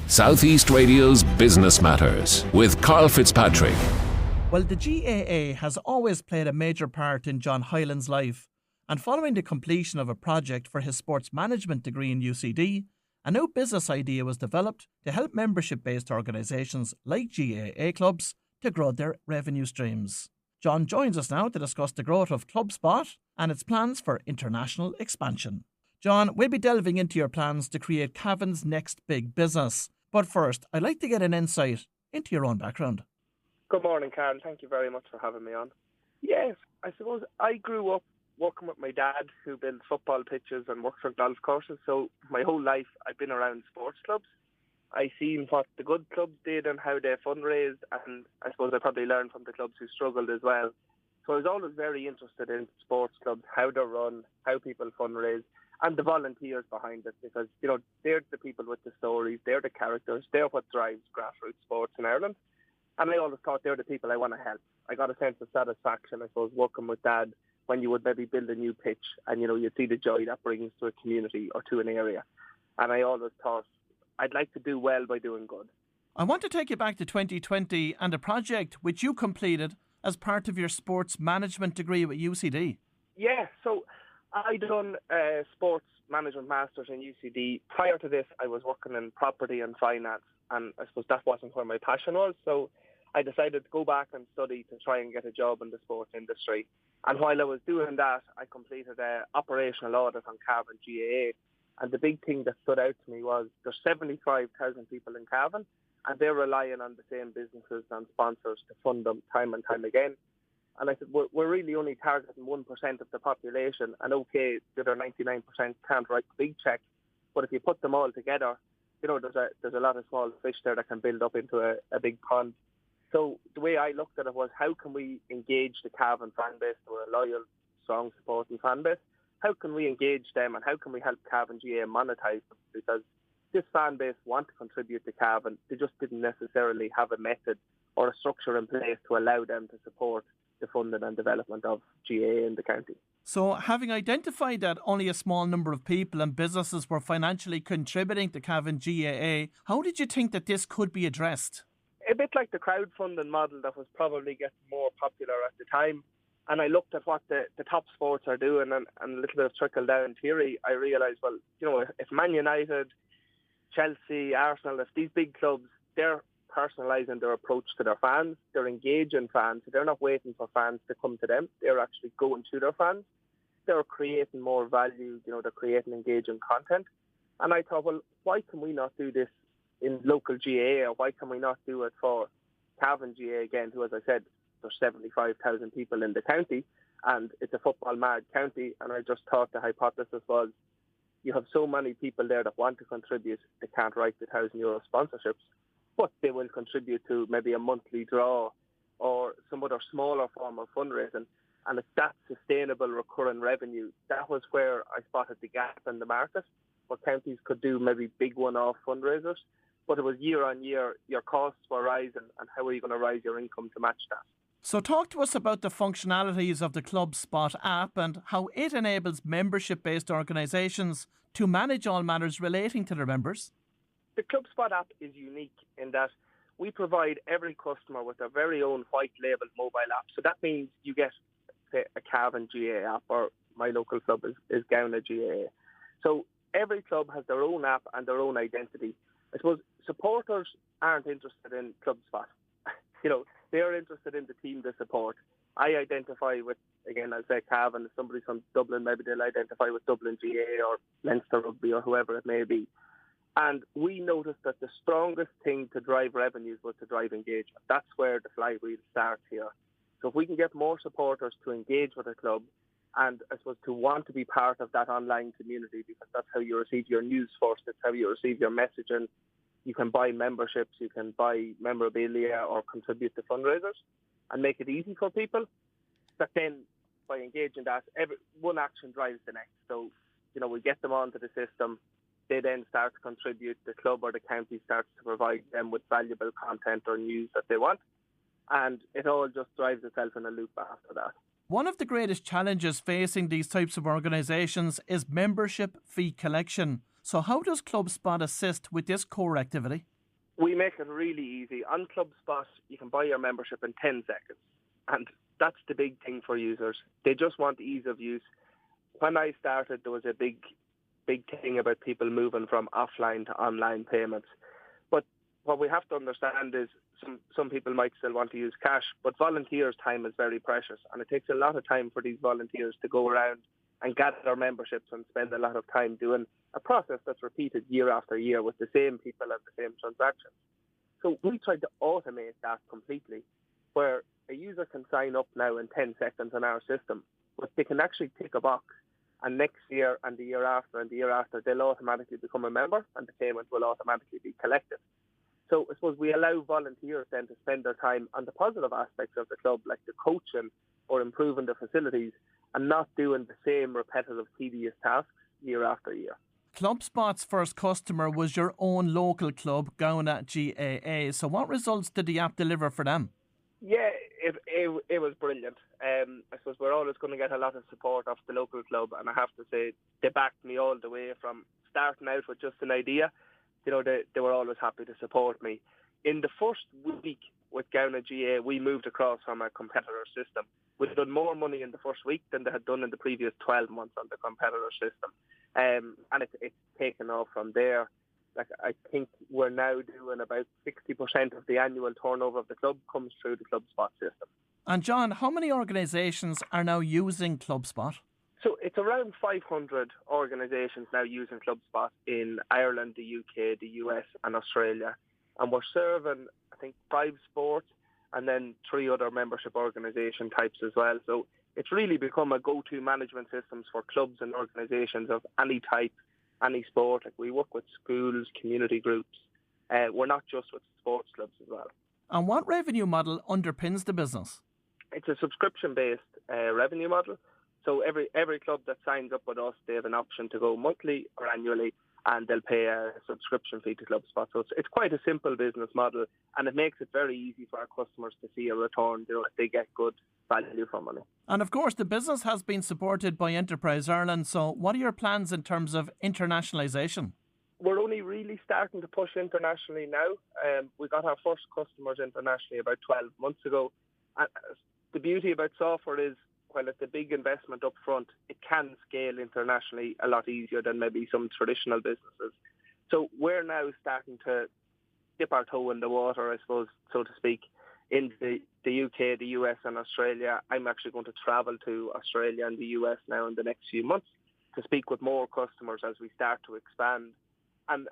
Southeast Radio's Business Matters with Carl Fitzpatrick. Well, the GAA has always played a major part in John Hyland's life, and following the completion of a project for his sports management degree in UCD, a new business idea was developed to help membership-based organisations like GAA clubs to grow their revenue streams. John joins us now to discuss the growth of ClubSpot and its plans for international expansion. John, we'll be delving into your plans to create Cavan's next big business. But first, I'd like to get an insight into your own background. Good morning, Carl. Thank you very much for having me on. Yes, I suppose I grew up working with my dad, who built football pitches and worked for golf courses. So my whole life I've been around sports clubs. I seen what the good clubs did and how they fundraised, and I suppose I probably learned from the clubs who struggled as well. So I was always very interested in sports clubs, how they're run, how people fundraise, and the volunteers behind it, because, you know, they're the people with the stories, they're the characters, they're what drives grassroots sports in Ireland. And I always thought they're the people I want to help. I got a sense of satisfaction, I suppose, working with Dad when you would maybe build a new pitch and, you know, you'd see the joy that brings to a community or to an area. And I always thought I'd like to do well by doing good. I want to take you back to 2020 and a project which you completed as part of your sports management degree with UCD. Yeah, so I done a sports management masters in UCD. Prior to this, I was working in property and finance, and I suppose that wasn't where my passion was. So I decided to go back and study to try and get a job in the sports industry. And while I was doing that, I completed an operational audit on Cavan GAA. And the big thing that stood out to me was there's 75,000 people in Cavan, and they're relying on the same businesses and sponsors to fund them time and time again. And I said, we're really only targeting 1% of the population. And okay, the other 99% can't write the big check. But if you put them all together, you know, there's a lot of small fish there that can build up into a big pond. So the way I looked at it was, how can we engage the Cavan fan base? We're a loyal, strong, supporting fan base. How can we engage them, and how can we help Cavan GA monetize them? Because this fan base want to contribute to Cavan. They just didn't necessarily have a method or a structure in place to allow them to support the funding and development of GAA in the county. So, having identified that only a small number of people and businesses were financially contributing to Cavan GAA, how did you think that this could be addressed? A bit like the crowdfunding model that was probably getting more popular at the time. And I looked at what the top sports are doing, and a little bit of trickle-down theory. I realised, well, you know, if Man United, Chelsea, Arsenal, if these big clubs, they're personalising their approach to their fans, they're engaging fans, so they're not waiting for fans to come to them, they're actually going to their fans, they're creating more value, you know, they're creating engaging content. And I thought, well, why can we not do this in local GAA, or why can we not do it for Cavan GAA again, who, as I said, there's 75,000 people in the county, and it's a football-mad county. And I just thought the hypothesis was, you have so many people there that want to contribute, they can't write the €1,000 sponsorships, but they will contribute to maybe a monthly draw or some other smaller form of fundraising. And it's that sustainable recurring revenue. That was where I spotted the gap in the market, where counties could do maybe big one-off fundraisers, but it was year on year, your costs were rising, and how are you going to rise your income to match that? So talk to us about the functionalities of the ClubSpot app and how it enables membership-based organisations to manage all matters relating to their members. The ClubSpot app is unique in that we provide every customer with their very own white label mobile app. So that means you get, say, a Cavan GAA app, or my local club is Gowna GAA. So every club has their own app and their own identity. I suppose supporters aren't interested in ClubSpot. You know, they're interested in the team they support. I identify with, again, I'll say Cavan. If somebody's from Dublin, maybe they'll identify with Dublin GAA or Leinster Rugby or whoever it may be. And we noticed that the strongest thing to drive revenues was to drive engagement. That's where the flywheel starts here. So if we can get more supporters to engage with a club, and I suppose to want to be part of that online community, because that's how you receive your news first, it's how you receive your messaging. You can buy memberships, you can buy memorabilia or contribute to fundraisers and make it easy for people. But then by engaging that, one action drives the next. So, you know, we get them onto the system. They then start to contribute. The club or the county starts to provide them with valuable content or news that they want. And it all just drives itself in a loop after that. One of the greatest challenges facing these types of organisations is membership fee collection. So how does ClubSpot assist with this core activity? We make it really easy. On ClubSpot, you can buy your membership in 10 seconds. And that's the big thing for users. They just want ease of use. When I started, there was a big thing about people moving from offline to online payments. But what we have to understand is some people might still want to use cash, but volunteers' time is very precious. And it takes a lot of time for these volunteers to go around and gather their memberships and spend a lot of time doing a process that's repeated year after year with the same people and the same transactions. So we tried to automate that completely, where a user can sign up now in 10 seconds on our system, but they can actually tick a box, and next year and the year after and the year after, they'll automatically become a member and the payment will automatically be collected. So I suppose we allow volunteers then to spend their time on the positive aspects of the club, like the coaching or improving the facilities, and not doing the same repetitive, tedious tasks year after year. ClubSpot's first customer was your own local club, Gowna GAA. So what results did the app deliver for them? Yeah, it was brilliant. I suppose we're always going to get a lot of support off the local club, and I have to say they backed me all the way from starting out with just an idea. You know, they were always happy to support me. In the first week with Gowna GAA, we moved across from a competitor system. We'd done more money in the first week than they had done in the previous 12 months on the competitor system. And it's taken off from there. Like, I think we're now doing about 60% of the annual turnover of the club comes through the ClubSpot system. And John, how many organisations are now using ClubSpot? So it's around 500 organisations now using ClubSpot in Ireland, the UK, the US and Australia. And we're serving, I think, 5 sports and then 3 other membership organisation types as well. So it's really become a go-to management systems for clubs and organisations of any type, any sport. Like, we work with schools, community groups. We're not just with sports clubs as well. And what revenue model underpins the business? It's a subscription-based revenue model. So every club that signs up with us, they have an option to go monthly or annually, and they'll pay a subscription fee to ClubSpot. So it's quite a simple business model, and it makes it very easy for our customers to see a return. You know, they get good value for money. And of course, the business has been supported by Enterprise Ireland. So what are your plans in terms of internationalisation? We're only really starting to push internationally now. We got our first customers internationally about 12 months ago. And the beauty about software is, while it's a big investment up front, it can scale internationally a lot easier than maybe some traditional businesses. So we're now starting to dip our toe in the water, I suppose, so to speak, in the UK, the US and Australia. I'm actually going to travel to Australia and the US now in the next few months to speak with more customers as we start to expand. And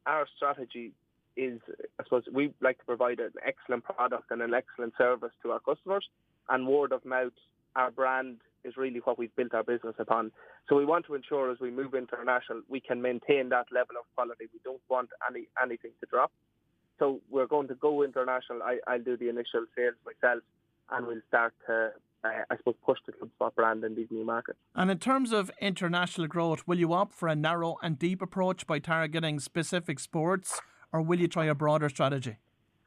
our strategy is, I suppose, we like to provide an excellent product and an excellent service to our customers, and word of mouth, our brand is really what we've built our business upon. So we want to ensure as we move international, we can maintain that level of quality. We don't want anything to drop. So we're going to go international. I'll do the initial sales myself, and we'll start to, I suppose, push the ClubSpot brand in these new markets. And in terms of international growth, will you opt for a narrow and deep approach by targeting specific sports, or will you try a broader strategy?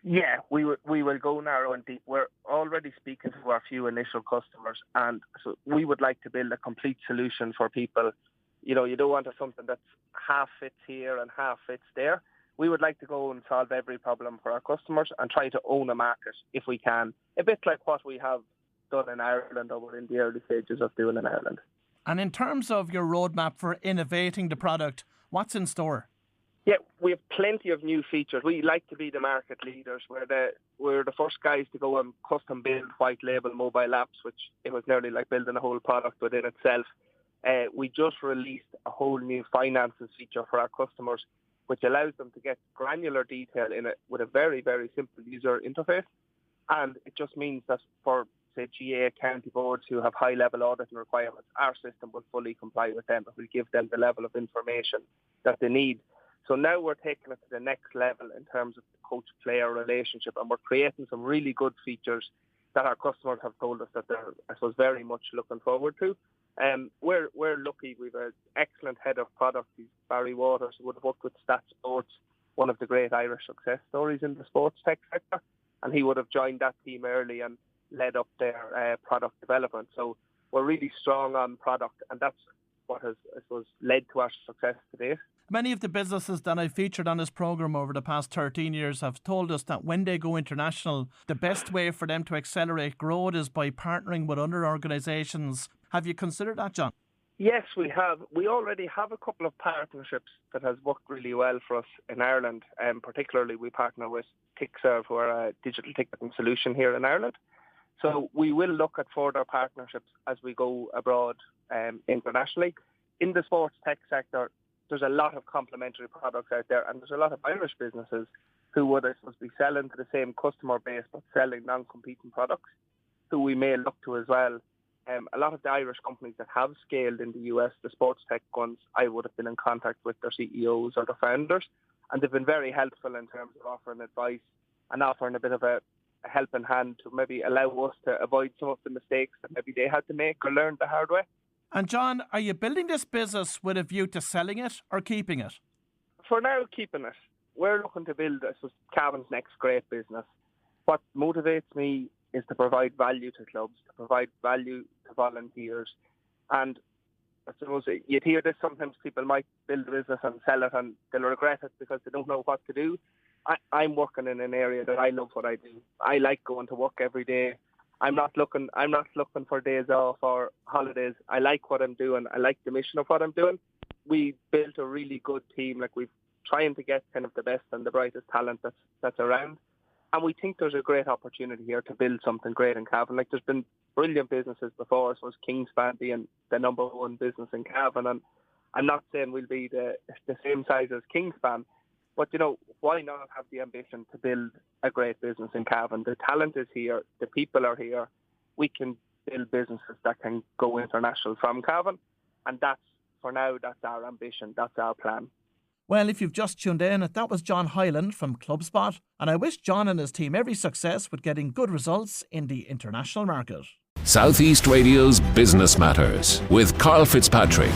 Yeah, we will go narrow and deep. We're already speaking to our few initial customers, and so we would like to build a complete solution for people. You know, you don't want something that's half fits here and half fits there. We would like to go and solve every problem for our customers and try to own a market if we can. A bit like what we have done in Ireland, or we're in the early stages of doing in Ireland. And in terms of your roadmap for innovating the product, what's in store? Yeah, we have plenty of new features. We like to be the market leaders. We're the first guys to go and custom build white label mobile apps, which it was nearly like building a whole product within itself. We just released a whole new finances feature for our customers, which allows them to get granular detail in it with a very, very simple user interface. And it just means that for, say, GA county boards who have high-level auditing requirements, our system will fully comply with them. It will give them the level of information that they need. So now we're taking it to the next level in terms of the coach-player relationship, and we're creating some really good features that our customers have told us that they're, I suppose, very much looking forward to. We're lucky. We've an excellent head of product. He's Barry Waters, who would have worked with Stat Sports, one of the great Irish success stories in the sports tech sector, and he would have joined that team early and led up their product development. So we're really strong on product, and that's what has, I suppose, led to our success today. Many of the businesses that I've featured on this programme over the past 13 years have told us that when they go international, the best way for them to accelerate growth is by partnering with other organisations. Have you considered that, John? Yes, we have. We already have a couple of partnerships that has worked really well for us in Ireland. Particularly, we partner with TickServe, who are a digital ticketing solution here in Ireland. So we will look at further partnerships as we go abroad internationally. In the sports tech sector, there's a lot of complementary products out there, and there's a lot of Irish businesses who would, I suppose, be selling to the same customer base but selling non-competing products, who we may look to as well. A lot of the Irish companies that have scaled in the US, the sports tech ones, I would have been in contact with their CEOs or their founders, and they've been very helpful in terms of offering advice and offering a bit of a helping hand to maybe allow us to avoid some of the mistakes that maybe they had to make or learn the hard way. And John, are you building this business with a view to selling it or keeping it? For now, keeping it. We're looking to build, I suppose, Cavan's next great business. What motivates me is to provide value to clubs, to provide value to volunteers. And I suppose you'd hear this, sometimes people might build a business and sell it and they'll regret it because they don't know what to do. I'm working in an area that I love what I do. I like going to work every day. I'm not looking for days off or holidays. I like what I'm doing. I like the mission of what I'm doing. We built a really good team. Like, we're trying to get kind of the best and the brightest talent that's around. And we think there's a great opportunity here to build something great in Cavan. Like, there's been brilliant businesses before, so Kingspan being the number one business in Cavan. And I'm not saying we'll be the same size as Kingspan, but, you know, why not have the ambition to build a great business in Cavan? The talent is here. The people are here. We can build businesses that can go international from Cavan. And for now, that's our ambition. That's our plan. Well, if you've just tuned in, that was John Hyland from ClubSpot, and I wish John and his team every success with getting good results in the international market. Southeast Radio's Business Matters with Carl Fitzpatrick.